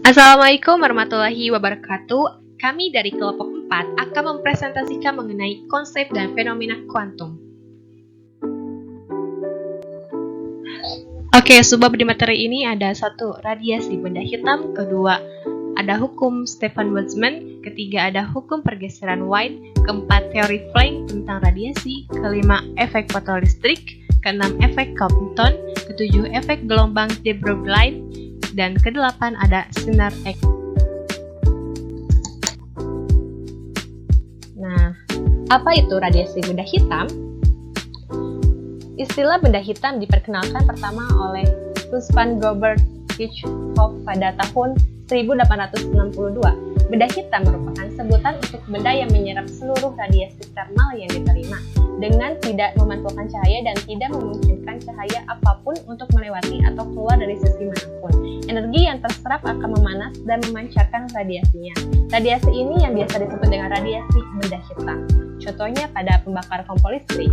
Assalamualaikum warahmatullahi wabarakatuh. Kami dari kelompok 4 akan mempresentasikan mengenai konsep dan fenomena kuantum. Oke, sebab di materi ini ada 1. Radiasi benda hitam, kedua ada hukum Stefan Boltzmann, ketiga ada hukum pergeseran White, keempat teori Planck tentang radiasi, kelima efek fotolistrik, keenam efek Compton, ketujuh efek gelombang de Broglie, dan kedelapan ada sinar X. Nah, apa itu radiasi benda hitam? Istilah benda hitam diperkenalkan pertama oleh Stefan Robert Kirchhoff pada tahun 1862. Benda hitam merupakan sebutan untuk benda yang menyerap seluruh radiasi thermal yang diterima dengan tidak memantulkan cahaya dan tidak memungkinkan cahaya apapun untuk melewati atau keluar dari sisi manapun. Energi yang terserap akan memanas dan memancarkan radiasinya. Radiasi ini yang biasa disebut dengan radiasi benda hitam. Contohnya pada pembakaran kompor listrik.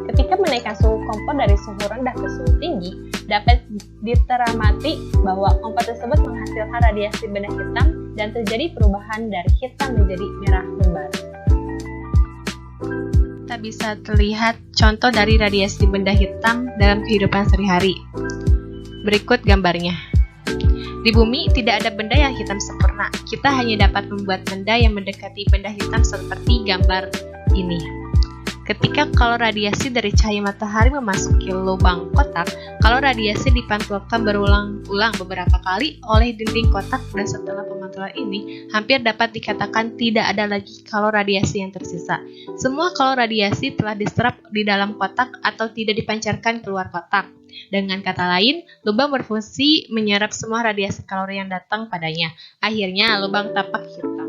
Ketika menaikkan suhu kompor dari suhu rendah ke suhu tinggi, dapat diteramati bahwa kompor tersebut menghasilkan radiasi benda hitam dan terjadi perubahan dari hitam menjadi merah membara. Kita bisa terlihat contoh dari radiasi benda hitam dalam kehidupan sehari-hari. Berikut gambarnya. Di bumi tidak ada benda yang hitam sempurna. Kita hanya dapat membuat benda yang mendekati benda hitam seperti gambar ini. Ketika kalau radiasi dari cahaya matahari memasuki lubang kotak, kalau radiasi dipantulkan berulang-ulang beberapa kali oleh dinding kotak dan setelah pemantulan ini, hampir dapat dikatakan tidak ada lagi kalau radiasi yang tersisa. Semua kalau radiasi telah diserap di dalam kotak atau tidak dipancarkan keluar kotak. Dengan kata lain, lubang berfungsi menyerap semua radiasi kalori yang datang padanya. Akhirnya, lubang tampak hitam.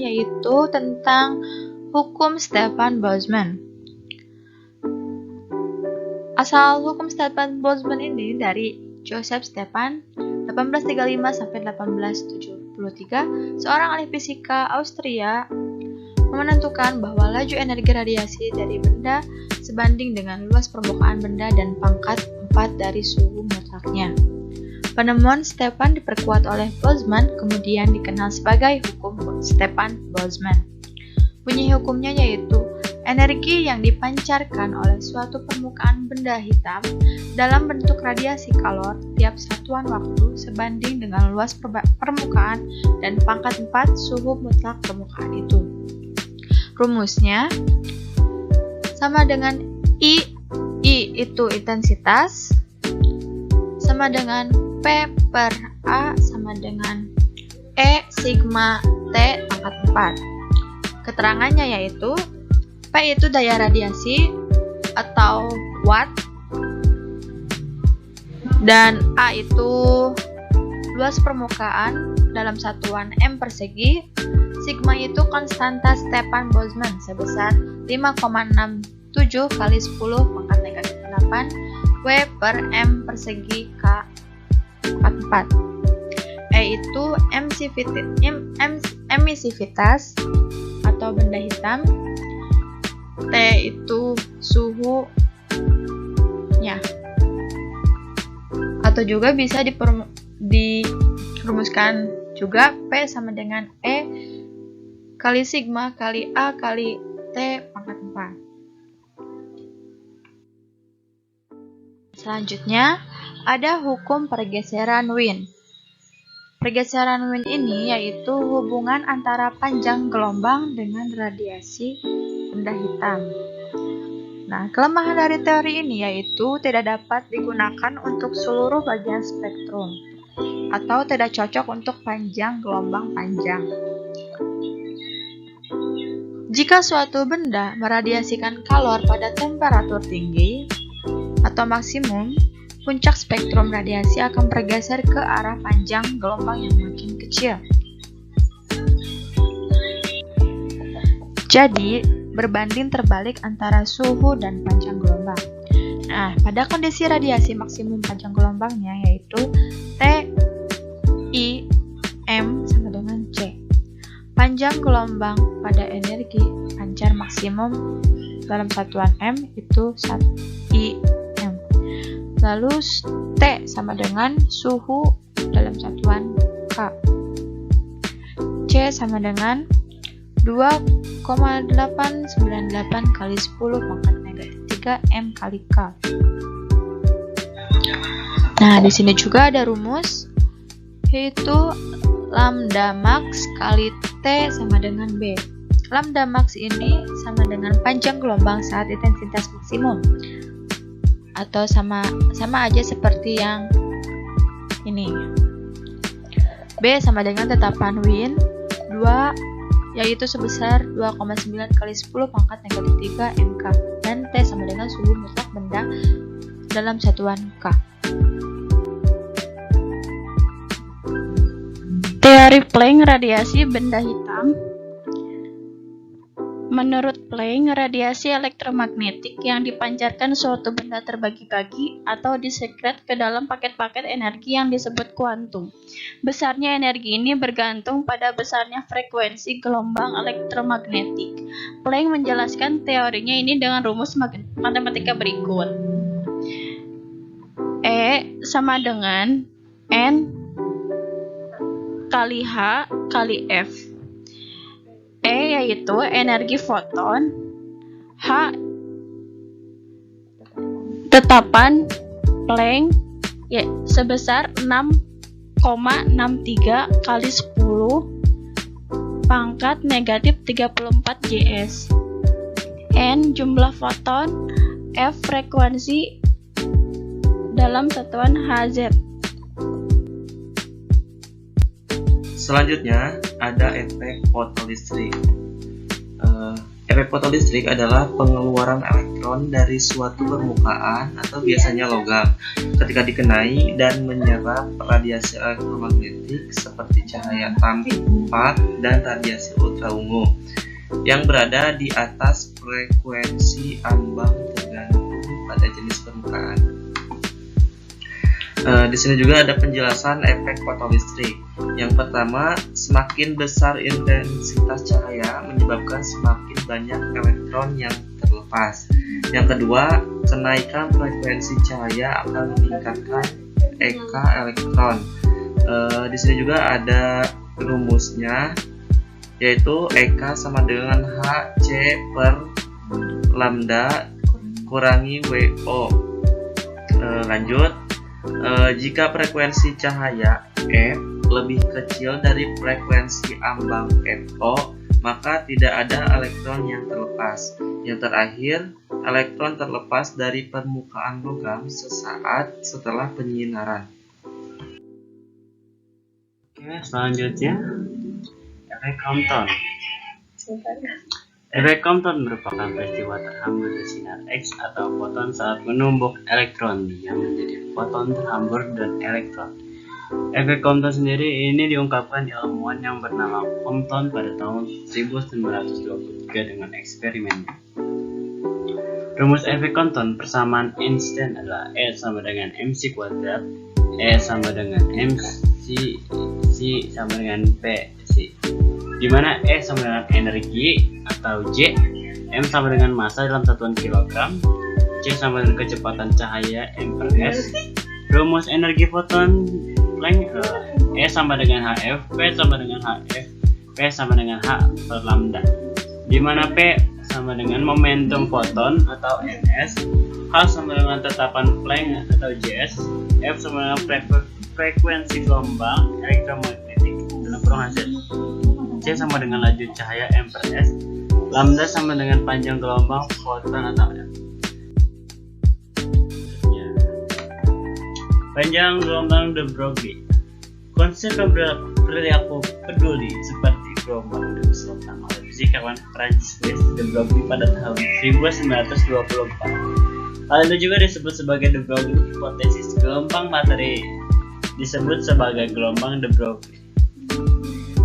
Yaitu tentang hukum Stefan Boltzmann. Asal hukum Stefan Boltzmann ini dari Joseph Stefan 1835 sampai 1873, seorang ahli fisika Austria menentukan bahwa laju energi radiasi dari benda sebanding dengan luas permukaan benda dan pangkat 4 dari suhu mutlaknya. Penemuan Stefan diperkuat oleh Boltzmann, kemudian dikenal sebagai hukum Stefan Boltzmann. Bunyi hukumnya yaitu energi yang dipancarkan oleh suatu permukaan benda hitam dalam bentuk radiasi kalor tiap satuan waktu sebanding dengan luas permukaan dan pangkat 4 suhu mutlak permukaan itu. Rumusnya sama dengan I itu intensitas, sama dengan P per A sama dengan E sigma T pangkat 4. Keterangannya yaitu P itu daya radiasi atau watt, dan A itu luas permukaan dalam satuan M persegi, sigma itu konstanta Stefan Boltzmann sebesar 5,67 kali 10 pangkat negatif 8 W per M persegi K 4. E itu emisivitas atau benda hitam. T itu suhunya. Atau juga bisa dirumuskan juga P sama dengan E kali sigma kali A kali T pangkat 4. Selanjutnya ada hukum pergeseran Wien. Pergeseran Wien ini yaitu hubungan antara panjang gelombang dengan radiasi benda hitam. Nah, kelemahan dari teori ini yaitu tidak dapat digunakan untuk seluruh bagian spektrum atau tidak cocok untuk panjang gelombang panjang. Jika suatu benda meradiasikan kalor pada temperatur tinggi atau maksimum, puncak spektrum radiasi akan bergeser ke arah panjang gelombang yang makin kecil. Jadi, berbanding terbalik antara suhu dan panjang gelombang. Nah, pada kondisi radiasi maksimum panjang gelombangnya yaitu T, I, M sama dengan C. Panjang gelombang pada energi pancar maksimum dalam satuan M itu I Lalu T sama dengan suhu dalam satuan K. C sama dengan 2,898 kali 10 pangkat negatif 3 M kali K. Nah, di sini juga ada rumus, yaitu lambda max kali T sama dengan B. Lambda max ini sama dengan panjang gelombang saat intensitas maksimum, atau sama aja seperti yang ini. B sama dengan tetapan Wien 2, yaitu sebesar 2,9 kali 10 pangkat negatif 3 MK, dan T sama dengan suhu mutlak benda dalam satuan K. Teori Planck radiasi benda hitam. Menurut Planck, radiasi elektromagnetik yang dipancarkan suatu benda terbagi-bagi atau disekret ke dalam paket-paket energi yang disebut kuantum. Besarnya energi ini bergantung pada besarnya frekuensi gelombang elektromagnetik. Planck menjelaskan teorinya ini dengan rumus matematika berikut. E sama dengan N kali H kali F. E yaitu energi foton, H tetapan Planck ya, sebesar 6,63 kali 10 pangkat negatif 34 J/s. N jumlah foton, F frekuensi dalam satuan Hz. Selanjutnya ada efek fotolistrik. Efek fotolistrik adalah pengeluaran elektron dari suatu permukaan atau biasanya logam ketika dikenai dan menyerap radiasi elektromagnetik seperti cahaya tampak dan radiasi ultraungu yang berada di atas frekuensi ambang tergantung pada jenis permukaan. Di sini juga ada penjelasan efek fotolistrik. Yang pertama, semakin besar intensitas cahaya menyebabkan semakin banyak elektron yang terlepas. Yang kedua, kenaikan frekuensi cahaya akan meningkatkan EK elektron. Di sini juga ada rumusnya, yaitu EK sama dengan HC per lambda kurangi WO. Lanjut. Jika frekuensi cahaya F lebih kecil dari frekuensi ambang FO, maka tidak ada elektron yang terlepas. Yang terakhir, elektron terlepas dari permukaan logam sesaat setelah penyinaran. Oke, selanjutnya efek Compton. Efek Compton merupakan peristiwa terhamburnya sinar X atau foton saat menumbuk elektron yang menjadi foton terhambur dan elektron. Efek Compton sendiri ini diungkapkan ilmuwan yang bernama Compton pada tahun 1923 dengan eksperimennya. Rumus efek Compton persamaan Einstein adalah E sama dengan mc kuadrat, E sama dengan mc, c sama dengan p c, di mana E sama dengan energi atau J, M sama dengan massa dalam satuan kilogram, C sama dengan kecepatan cahaya M per S. Rumus energi foton Planck E sama dengan HF, P sama dengan HF, P sama dengan H per lambda, di mana P sama dengan momentum foton atau ms, H sama dengan tetapan Planck atau Js, F sama dengan frekuensi gelombang elektromagnetik dalam kurung Hz, C sama dengan laju cahaya M per S, lambda sama dengan panjang gelombang foton atau F. Panjang gelombang de Broglie. Konsep perilaku peduli seperti gelombang diusulkan oleh fisikawan Prancis de Broglie pada tahun 1924. Hal itu juga disebut sebagai de Broglie hipotesis. Gelombang materi disebut sebagai gelombang de Broglie.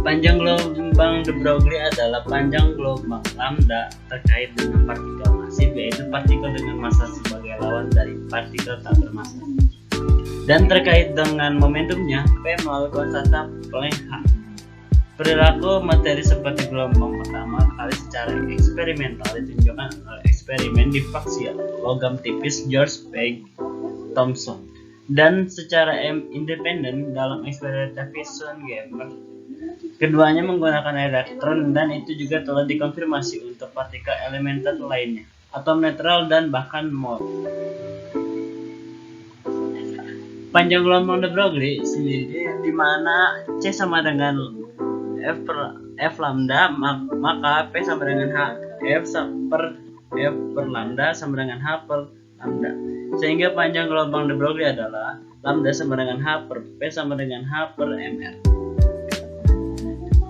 Panjang gelombang de Broglie adalah panjang gelombang lambda terkait dengan partikel masif, yaitu partikel dengan massa sebagai lawan dari partikel tak bermassa. Dan terkait dengan momentumnya, P melalui konstanta Planck H. Perilaku materi seperti gelombang pertama kali secara eksperimental ditunjukkan oleh eksperimen diffraksi logam tipis George Page Thomson, dan secara independen dalam eksperimen Vision Gamer. Keduanya menggunakan elektron dan itu juga telah dikonfirmasi untuk partikel elementer lainnya, atom netral dan bahkan Mol. Panjang gelombang de Broglie sendiri di mana C sama dengan F lambda, maka P sama dengan H, F per lambda sama dengan H per lambda. Sehingga panjang gelombang de Broglie adalah lambda sama dengan H per P sama dengan H per mr.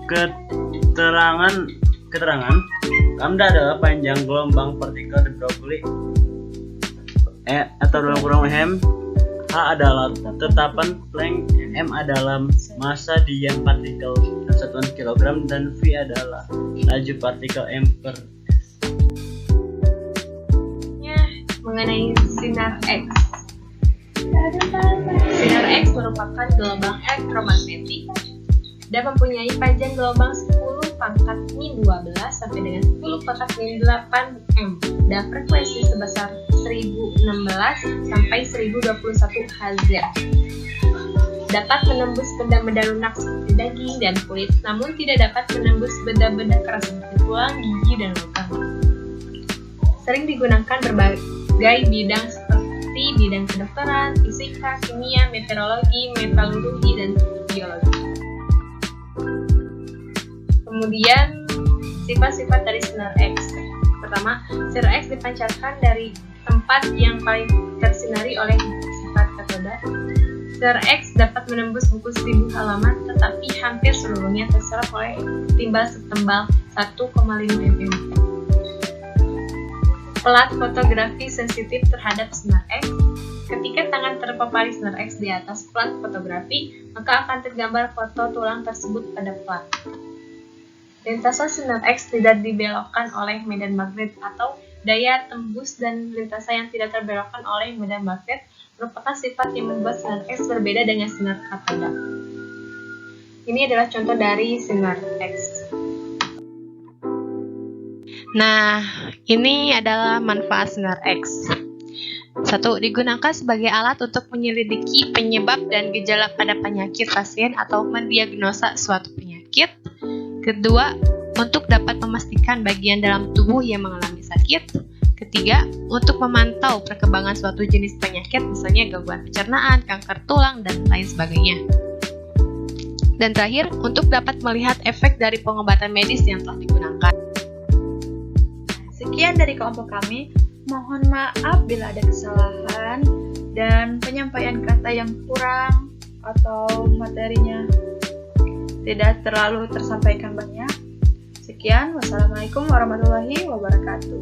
Keterangan lambda adalah panjang gelombang partikel de Broglie atau dalam kurung m. H adalah tetapan Planck, m adalah massa diam partikel satuan kilogram, dan v adalah laju partikel m per s. Mengenai sinar X. Sinar X merupakan gelombang elektromagnetik dan mempunyai panjang gelombang 10 pangkat min 12 sampai dengan 10 pangkat min 8 m dan frekuensi sebesar 1016 sampai 1021 Hz. Dapat menembus benda-benda lunak seperti daging dan kulit, namun tidak dapat menembus benda-benda keras seperti tulang, gigi, dan logam. Sering digunakan berbagai bidang seperti bidang kedokteran, fisika, kimia, meteorologi, metalurgi, dan biologi. Kemudian, sifat-sifat dari sinar X. Pertama, sinar X dipancarkan dari tempat yang paling tersinari oleh sifat katoda. Sinar X dapat menembus buku 1000 halaman, tetapi hampir seluruhnya terserap oleh timbal setembal 1,5 mm. Pelat fotografi sensitif terhadap sinar X. Ketika tangan terpapari sinar X di atas plat fotografi, maka akan tergambar foto tulang tersebut pada plat. Lintasan sinar X tidak dibelokkan oleh medan magnet atau daya tembus, dan lintasan yang tidak terbelokkan oleh medan magnet merupakan sifat yang membuat sinar X berbeda dengan sinar katoda. Ini adalah contoh dari sinar X. Nah, ini adalah manfaat sinar X. 1. Digunakan sebagai alat untuk menyelidiki penyebab dan gejala pada penyakit pasien atau mendiagnosa suatu penyakit. Kedua, untuk dapat memastikan bagian dalam tubuh yang mengalami sakit. Ketiga, untuk memantau perkembangan suatu jenis penyakit, misalnya gangguan pencernaan, kanker tulang, dan lain sebagainya. Dan terakhir, untuk dapat melihat efek dari pengobatan medis yang telah digunakan. Sekian dari kelompok kami. Mohon maaf bila ada kesalahan dan penyampaian kata yang kurang atau materinya tidak terlalu tersampaikan banyak. Sekian, wassalamualaikum warahmatullahi wabarakatuh.